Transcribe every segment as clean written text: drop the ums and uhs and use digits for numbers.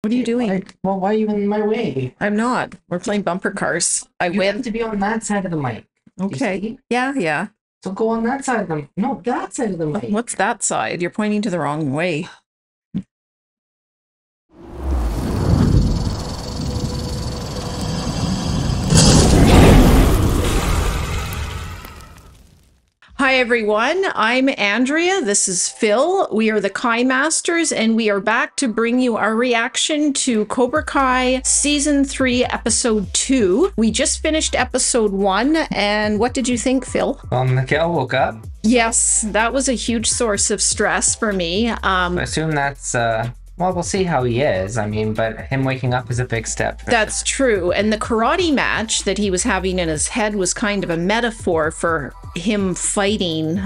What are you doing? Why are you in my way? I'm not. We're playing bumper cars. I You win. have to be on that side of the mic. Okay. Yeah, yeah. So go on that side of the No, that side of the mic. What's that side? You're pointing to the wrong way. Hi, everyone. I'm Andrea. This is Phil. We are the Kai Masters, and we are back to bring you our reaction to Cobra Kai Season 3, Episode 2. We just finished Episode 1, and what did you think, Phil? Well, Miguel woke up. Yes, that was a huge source of stress for me. I assume that's, well, we'll see how he is. I mean, but him waking up is a big step. That's true. And the karate match that he was having in his head was kind of a metaphor for him fighting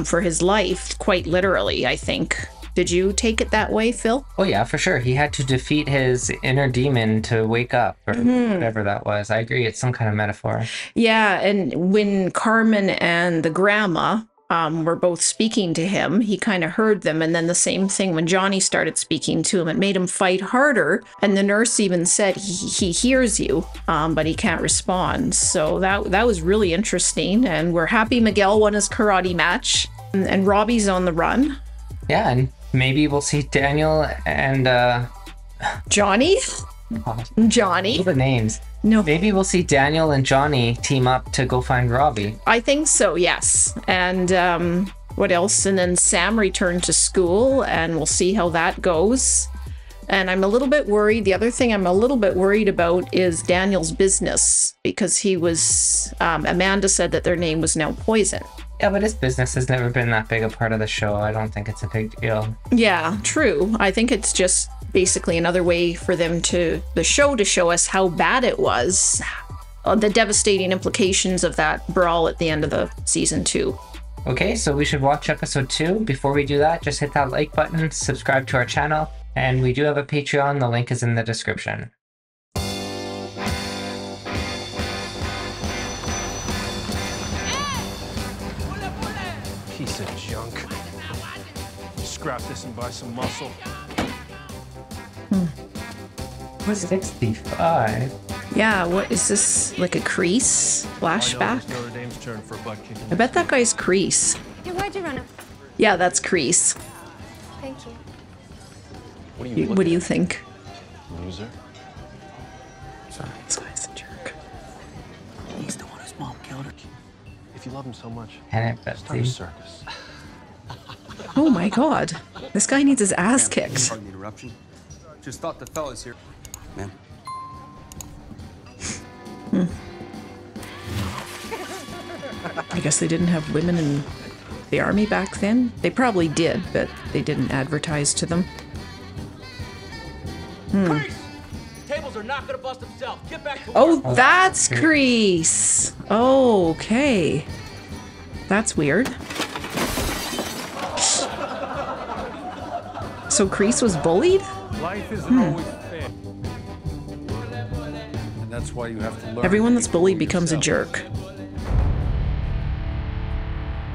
for his life, quite literally, I think. Did you take it that way, Phil? Oh, yeah, for sure. He had to defeat his inner demon to wake up, or whatever that was. I agree. It's some kind of metaphor. Yeah, and when Carmen and the grandma were both speaking to him, he kind of heard them. And then the same thing when Johnny started speaking to him, it made him fight harder. And the nurse even said he hears you, but he can't respond. So that was really interesting. And we're happy Miguel won his karate match. And Robbie's on the run. Yeah, and maybe we'll see Daniel and Johnny? God, Johnny? the names. No. Maybe we'll see Daniel and Johnny team up to go find Robbie. I think so, yes. And what else? And then Sam returned to school, and we'll see how that goes. And I'm a little bit worried. The other thing I'm a little bit worried about is Daniel's business, because he was, Amanda said that their name was now Poison. Yeah, but his business has never been that big a part of the show. I don't think it's a big deal. Yeah, true. I think it's just basically another way for them the show to show us how bad it was, the devastating implications of that brawl at the end of the season 2. Okay, so we should watch episode 2. Before we do that, just hit that like button, subscribe to our channel, and we do have a Patreon. The link is in the description. Piece of junk. Scrap this and buy some muscle. What's 65? Yeah, what is this? Like a crease? Flashback? Notre Dame's turn for butt kicking. I bet that guy's Crease. Hey, why'd you run him? Yeah, that's Crease. Thank you. What do you think? Loser. Sorry, this guy's a jerk. He's the one whose mom killed her. If you love him so much, Can it, start a Betsy? circus. Oh my god. This guy needs his ass kicked. Pardon the interruption. Just thought the fellas here. Ma'am. I guess they didn't have women in the army back then. They probably did, but they didn't advertise to them. Crease! Tables are not gonna bust themselves. Get back to work. Oh, that's Crease. Oh, okay. That's weird. So Crease was bullied? Life isn't always fair. And that's why you have to learn. Everyone to that's be bullied true becomes a yourself. jerk.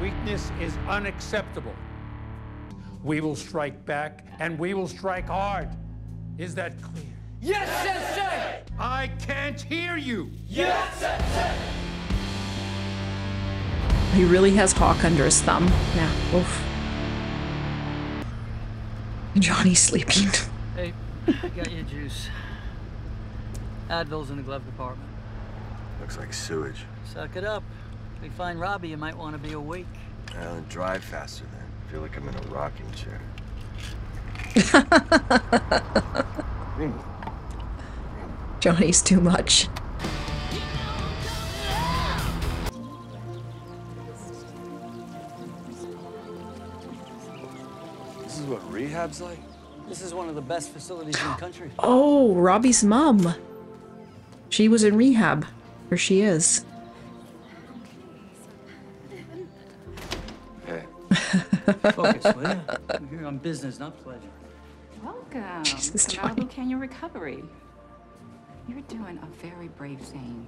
Weakness is unacceptable. We will strike back, and we will strike hard. Is that clear? Yes, Sensei! I can't hear you. Yes, Sensei! He really has Hawk under his thumb. Yeah, oof. Johnny's sleeping. Hey, I got you juice. Advil's in the glove compartment. Looks like sewage. Suck it up. If we find Robbie, you might want to be awake. I'll drive faster then. Feel like I'm in a rocking chair. Johnny's too much. This is what rehab's like? This is one of the best facilities in the country. Oh, Robbie's mom. She was in rehab. Or she is. Hey. Focus, will ya? We're here on business, not pleasure. Welcome Jesus, to Johnny. Malibu Canyon Recovery. You're doing a very brave thing.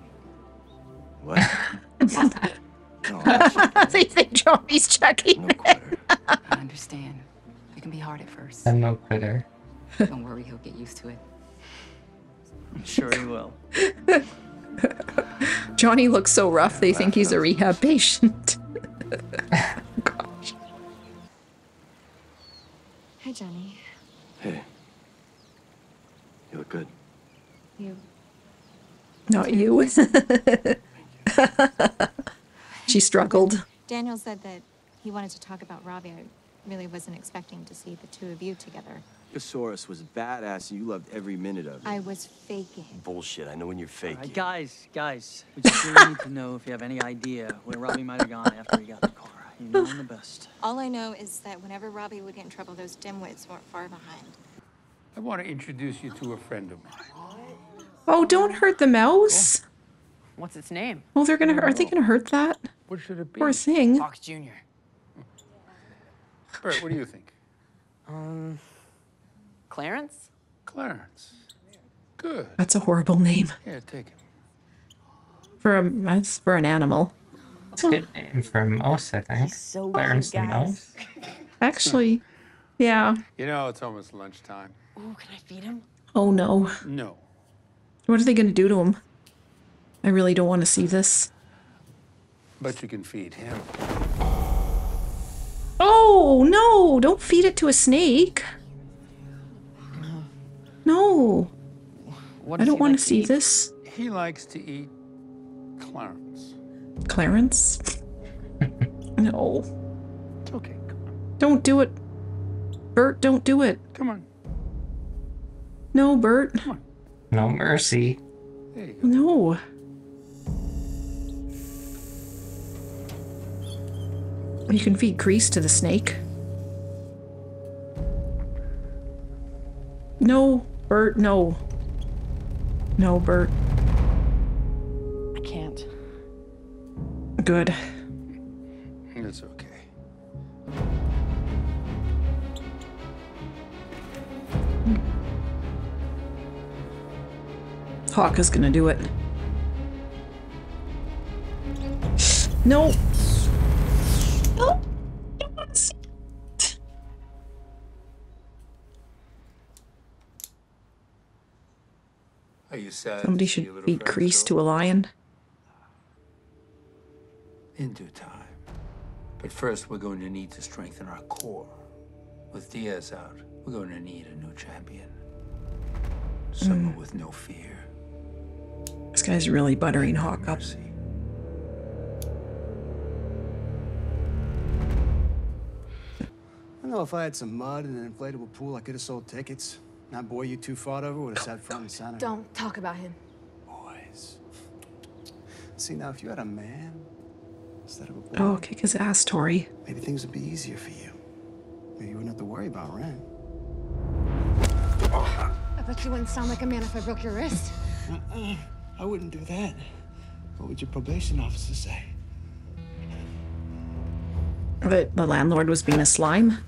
What? No, They think Johnny's checking. I'm no quitter. I understand. It can be hard at first. I'm no quitter. Don't worry, he'll get used to it. I'm sure he will. Johnny looks so rough, they think he's a rehab patient. Gosh. Hi, Johnny. Hey. You look good. You. Not you. She struggled. Daniel said that he wanted to talk about Robbie. I really wasn't expecting to see the two of you together. Thesaurus was badass and you loved every minute of it. I was faking. Bullshit. I know when you're faking. Guys, we just really need to know if you have any idea where Robbie might have gone after he got in the car. You know him the best. All I know is that whenever Robbie would get in trouble, those dimwits weren't far behind. I want to introduce you to a friend of mine. Oh, don't hurt the mouse. What's its name? Oh, are they gonna hurt that? What should it be? Poor thing. Fox Jr. Bert, what do you think? Clarence? Clarence. Good. That's a horrible name Here, take him. that's for an animal. It's a good name for a mouse, I think. So Clarence cute, the guys. mouse. Actually, yeah. You know, it's almost lunchtime. Ooh, can I feed him? Oh no. No. What are they gonna do to him? I really don't want to see this. But you can feed him. Oh no! Don't feed it to a snake. No. What I does don't he want like to see eat? this. He likes to eat Clarence. Clarence? No. It's okay. Come on. Don't do it. Bert, don't do it. Come on. No, Bert. Come on. No mercy. There you go. No. You can feed grease to the snake. No, Bert, no. No, Bert. I can't. Good. It's okay. Hawk is gonna do it. No. No. Don't want to see it. Are you sad? Somebody to see your should little feed friend grease go? to a lion. In due time. But first, we're going to need to strengthen our core. With Diaz out, we're going to need a new champion. Someone with no fear. This guy's really buttering Hawk up. Mercy. I know if I had some mud and an inflatable pool, I could have sold tickets. That boy you two fought over would have sat front and center. Don't talk about him. Boys. See, now, if you had a man instead of a boy, Oh, kick his ass, Tori. maybe things would be easier for you. Maybe you wouldn't have to worry about rent. I bet you wouldn't sound like a man if I broke your wrist. I wouldn't do that. What would your probation officer say? But the landlord was being a slime.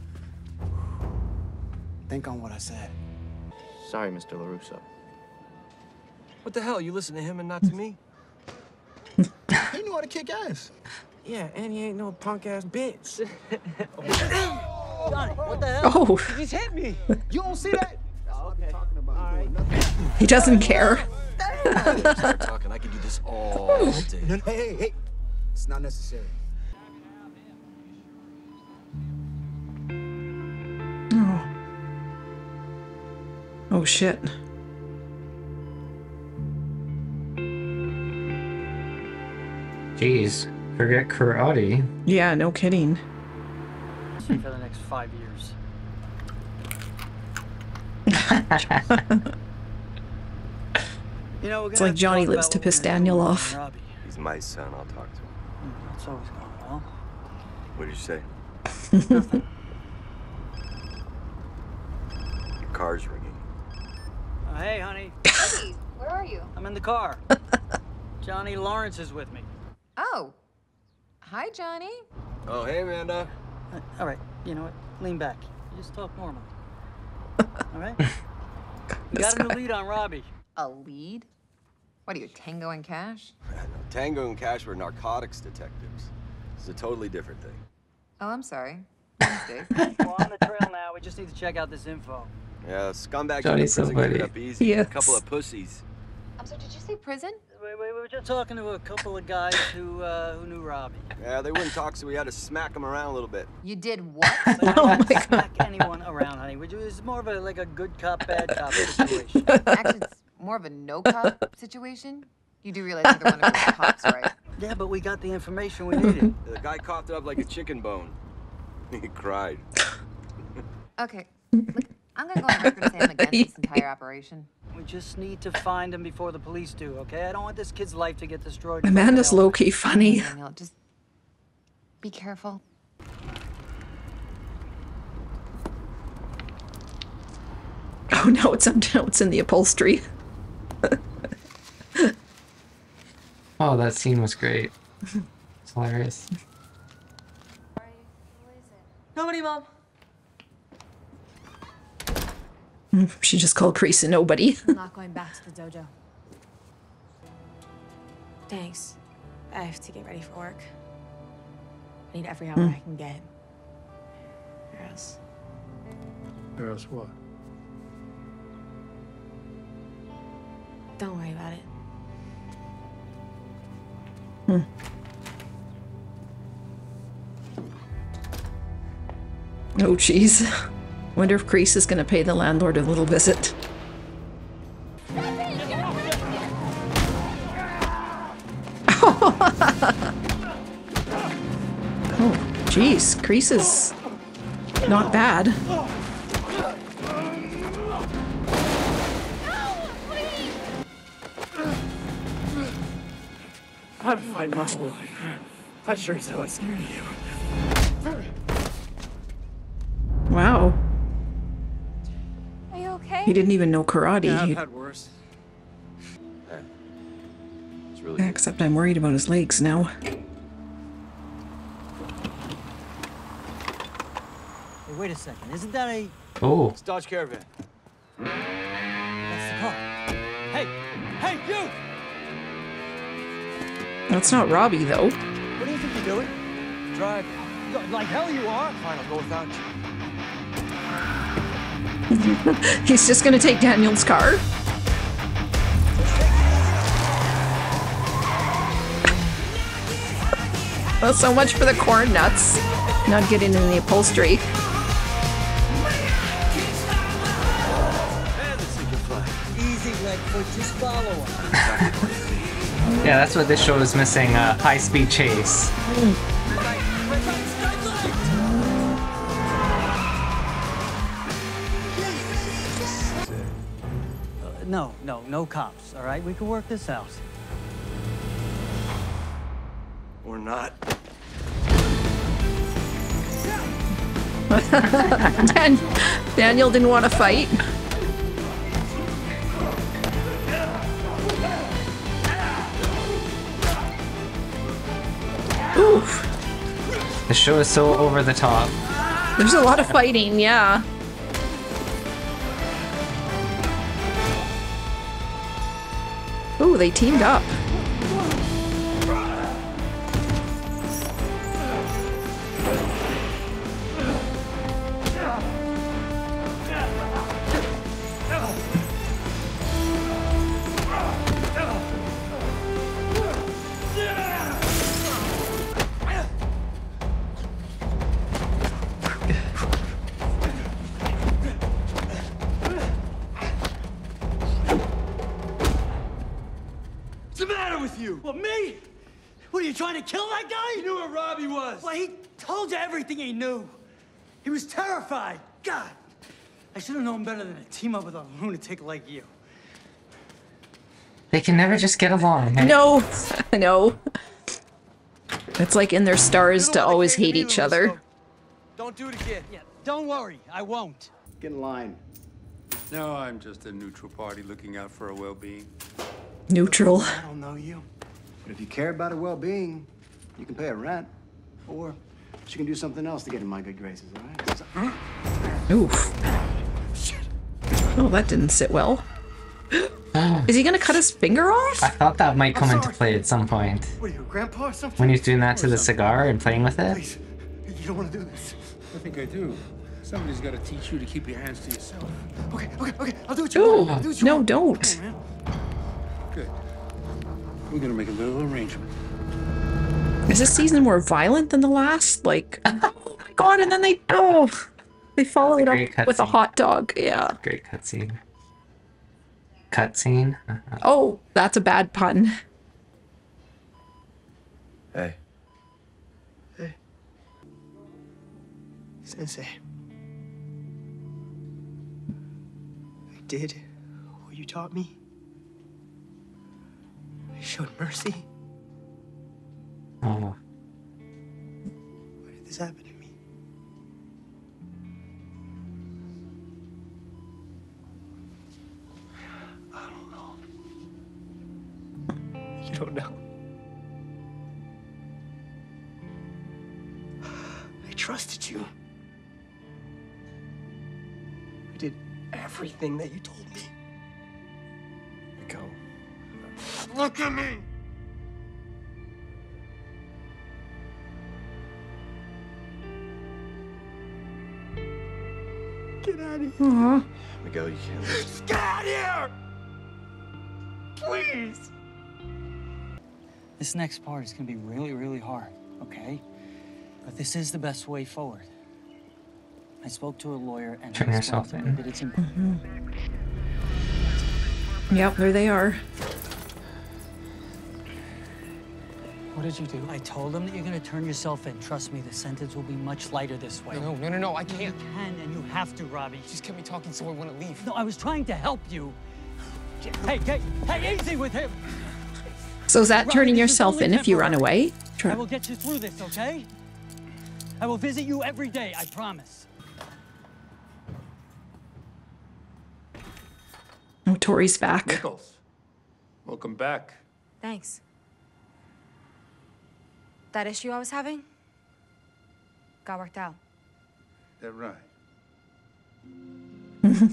Think on what I said. Sorry, Mr. LaRusso. What the hell? You listen to him and not to me? He knew how to kick ass. Yeah, and he ain't no punk ass bitch. Johnny, what the hell? Oh, He just hit me. You don't see that? he doesn't care. Start talking. I could do this all day. Hey. It's not necessary. Oh. Oh shit. Jeez, forget karate. Yeah, no kidding. For the next 5 years. You know, It's like Johnny lives to piss Daniel off. Robbie. He's my son. I'll talk to him. That's always going well. What did you say? Your car's ringing. Hey, honey. Hey, where are you? I'm in the car. Johnny Lawrence is with me. Oh. Hi, Johnny. Oh, hey, Amanda. All right, you know what? Lean back. You just talk normal. All right? We This got a new guy. lead on Robbie. A lead? What are you, Tango and Cash? Tango and Cash were narcotics detectives. It's a totally different thing. Oh, I'm sorry. Mistake. Well, on the trail now. We just need to check out this info. Yeah, scumbags in the Johnny's so prison give it funny. up easy. Yes. A couple of pussies. I'm sorry, did you say prison? We were just talking to a couple of guys who knew Robbie. Yeah, they wouldn't talk, so we had to smack them around a little bit. You did what? Oh my God. Smack anyone around, honey. Which is more of a like a good cop, bad cop situation. Actually, it's more of a no cop situation. You do realize neither one of us are cops, right? Yeah, but we got the information we needed. The guy coughed it up like a chicken bone. He cried. Okay, look, I'm gonna go on record saying I'm against this entire operation. We just need to find him before the police do, okay? I don't want this kid's life to get destroyed. Amanda's low-key funny. Daniel, just be careful. Oh no, it's in the upholstery. Oh, that scene was great. It's hilarious. Nobody, Mom. She just called Kreese a nobody. I'm not going back to the dojo. Thanks. I have to get ready for work. I need every hour I can get. Or else. Or else what? Don't worry about it. Oh jeez. Wonder if Kreese is gonna pay the landlord a little visit. Oh, jeez, Kreese is not bad. I'm fine, Muscle. I sure as hell scared of you. Wow. Are you okay? He didn't even know karate. Yeah, I've had worse. Hey, it's really good. Except I'm worried about his legs now. Hey, wait a second. Isn't that a... Oh. It's Dodge Caravan. That's the car. Hey! Hey, you! That's not Robbie, though. What do you think you're doing? Drive. Like hell you are. Fine, I'll go without you. He's just gonna take Daniel's car. Well, so much for the corn nuts. Not getting in the upholstery. Easy, Redfoot. Just follow him. Yeah, that's what this show is missing, high-speed chase. No cops, all right? We can work this out. Or not. Daniel didn't want to fight. Oof. The show is so over the top. There's a lot of fighting, yeah. Ooh, they teamed up. What, me? What, are you trying to kill that guy? You knew where Robbie was. Well, he told you everything he knew. He was terrified. God, I should have known better than to team up with a lunatic like you. They can never just get along. Hey? No, no. It's like in their stars to always hate each other. Don't do it again. Yeah, don't worry, I won't. Get in line. No, I'm just a neutral party looking out for her well-being. Neutral. I don't know you. But if you care about her well-being, you can pay her rent. Or she can do something else to get in my good graces, all right? So, Oof. Oh, that didn't sit well. Is he gonna cut his finger off? I thought that might come into play at some point. what are you, grandpa or something? When he's doing that to the cigar and playing with it. Please, you don't want to do this. I think I do. Somebody's got to teach you to keep your hands to yourself. Okay, I'll do what you want. I'll do what you No, want. don't. Come on, man. Good. We're gonna make a little arrangement. Is this season more violent than the last? Like, oh my god, and then they follow it up with a hot dog. Yeah. Great cutscene. Cutscene? Oh, that's a bad pun. Hey. Hey. Sensei. I did what you taught me. I showed mercy. Oh. Why did this happen to me? I don't know. You don't know. I trusted you. I did everything that you told me. Go. Look at me! Get out of here. Aww. Miguel, you can't leave. Just get out of here! Please! This next part is gonna be really, really hard, okay? But this is the best way forward. I spoke to a lawyer and Turn yourself in. that it's important. Yep, there they are. What did you do? I told them that you're gonna turn yourself in. Trust me, the sentence will be much lighter this way. No, I can't. You can and you have to, Robbie. You just kept me talking so I wouldn't leave. No, I was trying to help you. Hey, easy with him! So is that Robbie, turning this is yourself only in if you run temporary. away? I will get you through this, okay? I will visit you every day, I promise. Oh, Tori's back. Nichols, welcome back. Thanks. That issue I was having got worked out. That right?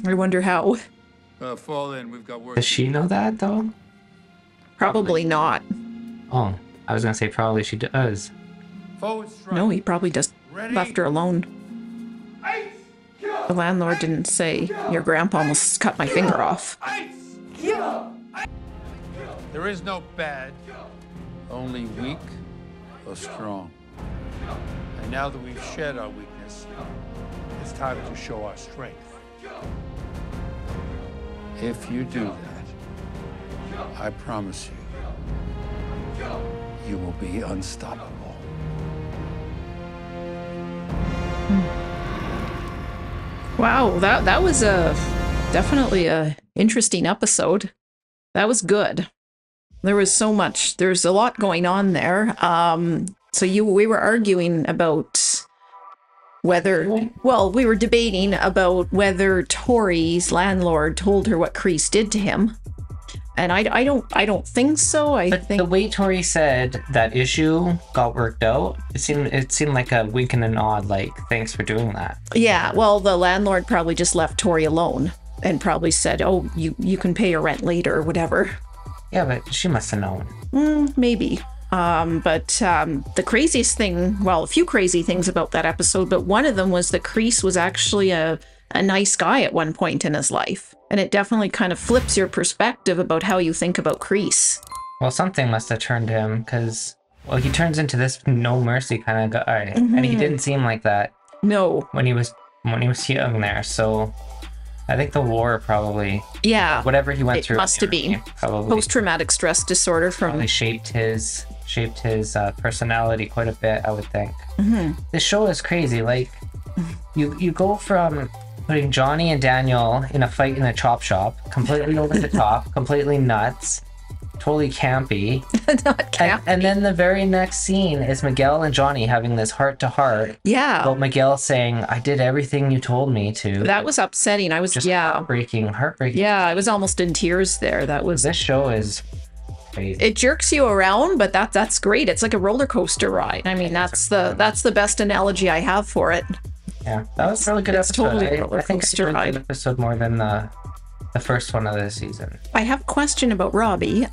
I wonder how. Fall in. We've got work. Does she know that though? Probably not. Oh, I was gonna say probably she does. Forward strike. No, he probably just Ready? left her alone. The landlord didn't say, your grandpa almost cut my finger off. There is no bad, only weak or strong. And now that we've shed our weakness, it's time to show our strength. If you do that, I promise you, you will be unstoppable. Wow, that was definitely a interesting episode. That was good. There was so much. There's a lot going on there. So we were arguing about whether, well, we were debating about whether Tori's landlord told her what Kreese did to him. And I don't think so. I think the way Tori said that issue got worked out, it seemed like a wink and a nod, like thanks for doing that. Yeah, well, the landlord probably just left Tori alone and probably said, "Oh, you can pay your rent later or whatever." Yeah, but she must have known. Maybe. But the craziest thing, well, a few crazy things about that episode, but one of them was that Kreese was actually a nice guy at one point in his life. And it definitely kind of flips your perspective about how you think about Kreese. Well, something must have turned him, because, well, he turns into this no mercy kind of guy, and he didn't seem like that. No. When he was young there, so I think the war probably, yeah, whatever he went through, must have been probably post-traumatic stress disorder from probably shaped his personality quite a bit, I would think. This show is crazy. Like, you go from putting Johnny and Daniel in a fight in a chop shop, completely over the top, completely nuts, totally campy. Not campy. And then the very next scene is Miguel and Johnny having this heart-to-heart. Yeah. About Miguel saying, "I did everything you told me to." That was upsetting. I was just heartbreaking. Yeah, I was almost in tears there. This show is crazy. It jerks you around, but that's great. It's like a roller coaster ride. I mean, that's the best analogy I have for it. Yeah, that was a really good episode. Totally I think I enjoyed the episode more than the first one of the season. I have a question about Robbie.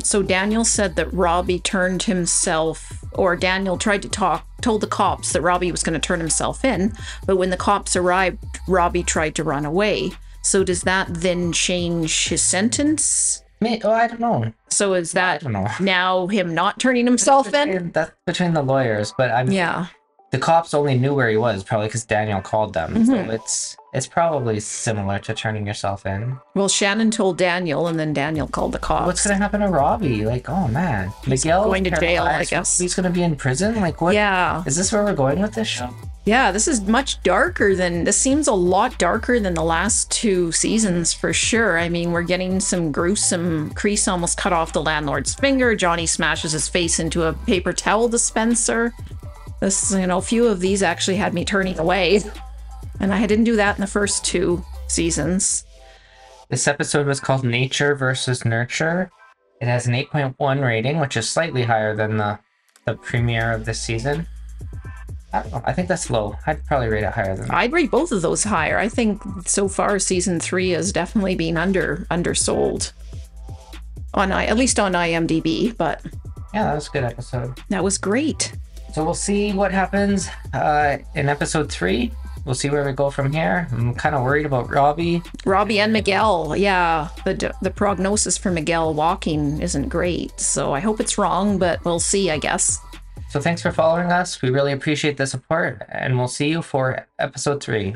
So Daniel said that Robbie turned himself, or Daniel tried to told the cops that Robbie was going to turn himself in, but when the cops arrived, Robbie tried to run away. So does that then change his sentence? I don't know. So is that I don't know. now him not turning himself in? That's between the lawyers, but Yeah. The cops only knew where he was, probably because Daniel called them. So it's probably similar to turning yourself in. Well, Shannon told Daniel, and then Daniel called the cops. What's gonna happen to Robbie? Like, oh man, Miguel going to jail, I guess. He's gonna be in prison. Like, what? Yeah. Is this where we're going with this show? Yeah, this is much darker than, this seems a lot darker than the last 2 seasons for sure. I mean, we're getting some gruesome. Kreese almost cut off the landlord's finger. Johnny smashes his face into a paper towel dispenser. This, you know, a few of these actually had me turning away. And I didn't do that in the first 2 seasons. This episode was called Nature versus Nurture. It has an 8.1 rating, which is slightly higher than the premiere of this season. I don't know. I think that's low. I'd probably rate it higher than that. I'd rate both of those higher. I think so far season 3 has definitely been undersold. At least on IMDb, but yeah, that was a good episode. That was great. So we'll see what happens in episode 3. We'll see where we go from here. I'm kind of worried about Robbie. Robbie and Miguel. Yeah, the prognosis for Miguel walking isn't great. So I hope it's wrong, but we'll see, I guess. So thanks for following us. We really appreciate the support, and we'll see you for episode 3.